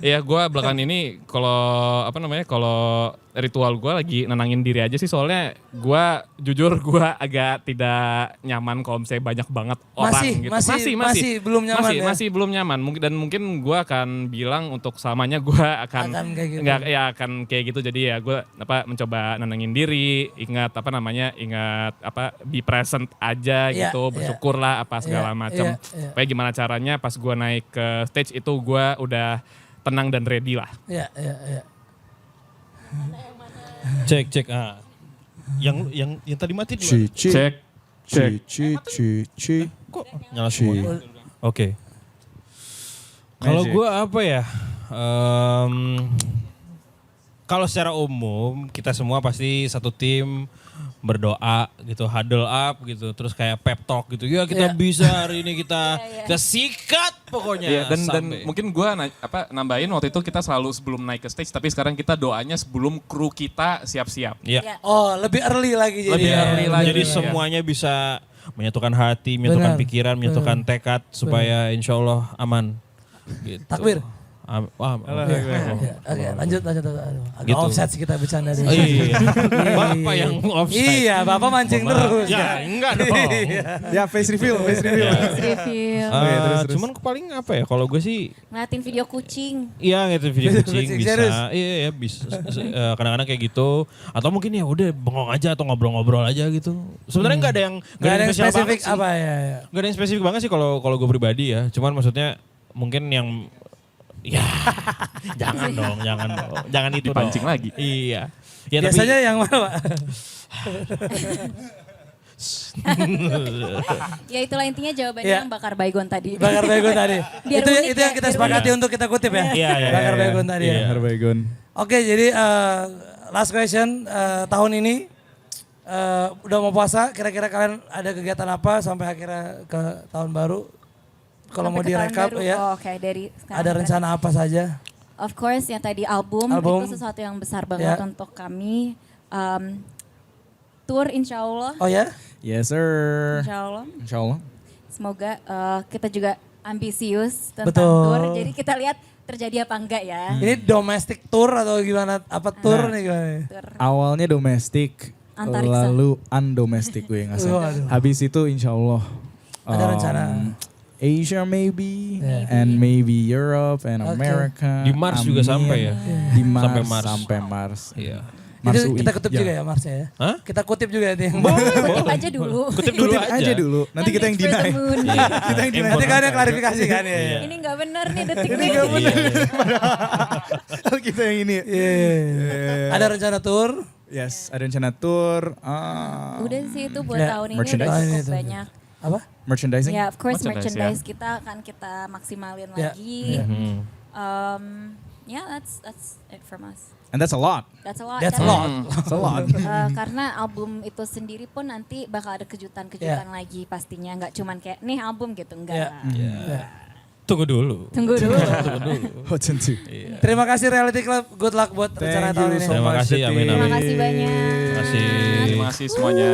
Iya gue belakangan ini kalau apa namanya kalau ritual gue lagi nenangin diri aja sih. Soalnya gue jujur gue agak tidak nyaman kalau misalnya banyak banget orang gitu. Masih belum nyaman ya? Masih belum nyaman. Mungkin gue akan bilang untuk selamanya gue akan kayak gitu. akan kayak gitu. Jadi ya gue mencoba nenangin diri, ingat be present aja Iya, gitu, iya. bersyukurlah apa segala Iya, macam. iya. Pokoknya gimana caranya pas gue naik ke stage itu gue udah tenang dan ready lah. Iya. Cek. Yang tadi mati dulu. Cek. Kok nyala semua? Oke. Kalau gue apa ya? Kalau secara umum kita semua pasti satu tim berdoa gitu, huddle up gitu, terus kayak pep talk gitu. Ya kita Iya. bisa hari ini kita sikat pokoknya. Iya, dan sampai. mungkin gue nambahin waktu itu kita selalu sebelum naik ke stage, tapi sekarang kita doanya sebelum kru kita siap-siap. Iya. Oh lebih early lagi jadi. Lebih ya. early lagi. Jadi Iya. semuanya bisa menyatukan hati, menyatukan Benar. pikiran, menyatukan tekad supaya insya Allah aman. Gitu. Takbir. Oke, lanjut. Aduh, agak Gitu. offset sih kita bercanda deh. Oh, iya. Bapak yang offside. Iya, Bapak mancing terus. Ya enggak dong. Ya face reveal. Review. Terus. Cuman paling apa ya, kalau gue sih Ngeliatin video kucing. iya gitu video kucing Kucing, bisa. serius? Iya bisa. Kadang-kadang kayak gitu. Atau mungkin ya udah bengong aja atau ngobrol-ngobrol aja gitu. Sebenarnya nggak ada yang Gak ada yang spesial spesifik banget sih. apa ya. Nggak ada yang spesifik banget sih kalau gue pribadi ya. Cuman maksudnya mungkin yang ya jangan dong. Jangan itu Dipancing dong. lagi. Iya. Ya, Biasanya yang mana Pak? Ya itulah intinya jawabannya Iya. yang bakar baygon tadi. Bakar baygon tadi. Biar itu unik itu ya, yang kita biar sepakati unik. untuk kita kutip ya. Iya, iya, Bakar iya, baygon iya. tadi ya. Iya. Bakar baygon. Oke, jadi last question tahun ini udah mau puasa, kira-kira kalian ada kegiatan apa sampai akhirnya ke tahun baru? Kalau mau Sampai ke tahun direkap baru. ya, Oh, oke, dari sekarang ada rencana apa saja? Of course yang tadi album Album. itu sesuatu yang besar banget Ya. untuk kami. tour insya Allah. Oh ya? Yes sir. Insya Allah. Insya Allah. Semoga kita juga ambisius tentang Betul. tour. Jadi kita lihat terjadi apa enggak ya. Ini domestic tour atau gimana? Apa tour nih gimana? Tour. Awalnya domestik, Antariksa. lalu undomestic gue ngasih. Waduh. Habis itu insya Allah. Ada rencana. Asia maybe, and maybe Europe and Oke. America. Di Mars juga sampai ya? Di Mars, Sampai Mars. Sampai Mars. Iya. Mars Itu UI. kita kutip juga ya Marsnya ya? Hah? Kita kutip juga nih. Kutip aja dulu. Kutip dulu Kutip aja dulu, nanti kita yang Reach for the deny. moon. Kita yang deny. Nanti kan ada klarifikasi kan ya. Iya. Ini nggak benar nih detik Ini nih. gak benar. Kita yang ini. Iya. Ada rencana tour? Yes, ada rencana tour. Udah sih itu buat Ya, tahun ini merchandise. udah Tahun ini cukup tuh. banyak. Apa? Merchandising. Ya, of course Merchandise, merchandise kita akan kita maksimalin Ya. lagi. Hmm. Yeah, that's it from us. And that's a lot. That's a lot. That's a Karena, lot. That's a lot. karena album itu sendiri pun nanti bakal ada kejutan-kejutan lagi pastinya. Nggak cuman kayak nih album gitu, enggak. Ya. Tunggu dulu. Tunggu dulu. Hot tentu. Terima kasih Reality Club. Good luck buat rencana Thank tahun you ini. so Terima much. kasih, amin, Detik. Terima kasih banyak. Terima kasih. Terima kasih semuanya.